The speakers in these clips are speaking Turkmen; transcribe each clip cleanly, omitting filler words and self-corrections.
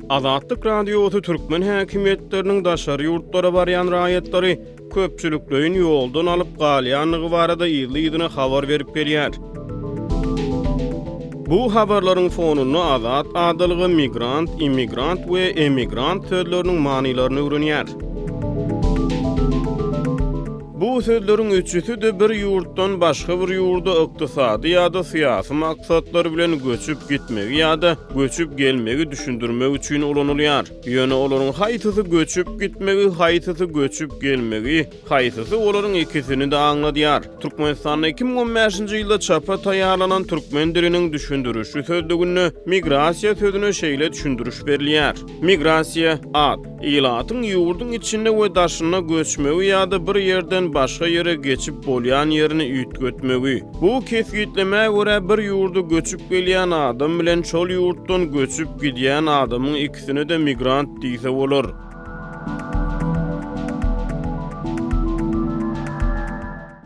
Azatlyk radiosu türkmen häkimetleriniň daşary ýurtlara barýan raýatlary köpçülikleýin ýoldan alyp galýanlygy barada ýyly-ýylyna habar berip berýär. Bu habarlaryň fonuny azat adalygy migrant, immigrant we emigrant sözleriniň manylaryny öwrenýär. Bu sözleriň üçüsi de bir ýurtdan başga bir ýurda ykdysady ýa-da syýasy maksatlary bilen göçüp gitmegi ýa-da göçüp gelmegi düşündirmek üçin ulanylýar. Ýöne olaryň haýsysy göçüp gitmegi, haýsysy göçüp gelmegi, haýsysy olaryň ikisini de aňladýar. Türkmenistanda 2015-nji ýylda çapa taýýarlanan türkmen diliniň düşündirişi sözlügünde migrasiýa sözüne şeýle düşündiriş berilýär. Migrasiýa ad, ýylatyň ýurdun içinde we daşyna göçmegi ýa-da bir ýerden başga ýere geçip bolýan ýerini üýtgetmegi. Bu kesgitleme görä bir ýurda göçüp gelýän adam bilen şol ýurtdan göçüp gidýän adamyň ikisine de migrant diýse bolar.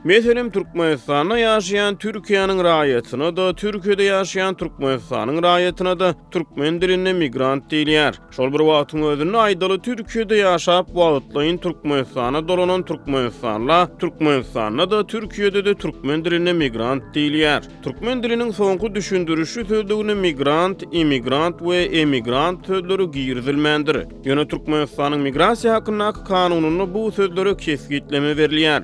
Meselem Türkmenistanda ýaşaýan Türkiýanyň raýatyna da, Türkiýede ýaşaýan Türkmenistanyň raýatyna da türkmen dilinde migrant diýilýär. Şol bir wagtyň özünde aýdaly Türkiýede ýaşap wagtlaýyn Türkmenistana dolanan Türkmenistanla, Türkmenistanda da Türkiýede de türkmen dilinde migrant diýilýär. Türkmen diliniň soňky düşündirişi sözlügüne migrant, immigrant we emigrant sözleri girizilmendir. Ýöne Türkmenistanyň migrasiýa hakyndaky kanunyna bu sözlere kesgitleme berilýär.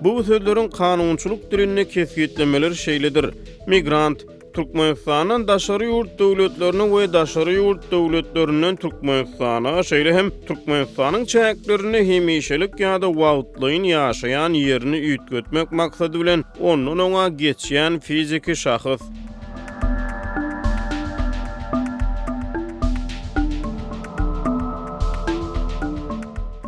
Bu sözlerin kanunçuluk dilinde kesgitlemeleri şeýledir. Migrant, Türkmenistanyň daşary ýurt döwletlerine we daşary ýurt döwletlerinden Türkmenistana, şeýle hem Türkmenistanyň çäklerini hemişelik ýa-da wagtlaýyn ýaşaýan ýerini üýtgetmek maksady bilen ondan oňa geçýän fiziki şahys.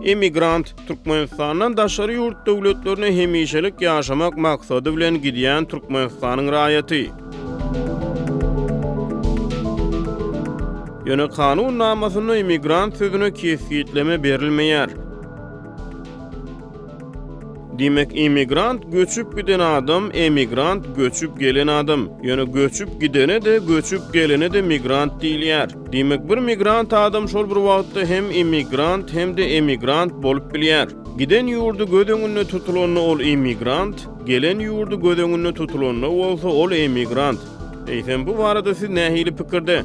Emigrant, Türkmenistanyň daşary ýurt döwletlerine hemişelik ýaşamak maksady bilen gidýän Türkmenistanyň raýaty. Ýöne kanun namasyna emigrant sözüne kesgitleme berilmeýär. Demek immigrant göçüp giden adam, emigrant göçüp gelen adam. Ýöne göçüp gidene de göçüp gelene de migrant diýilýär. Demek bir migrant adam şol bir wagtda hem immigrant hem de emigrant bolup bilýär. Giden ýurdu göz öňünde tutulany ol immigrant, gelen ýurdu göz öňünde tutulany bolsa ol emigrant. Eýsem bu barada siz nähili pikirde?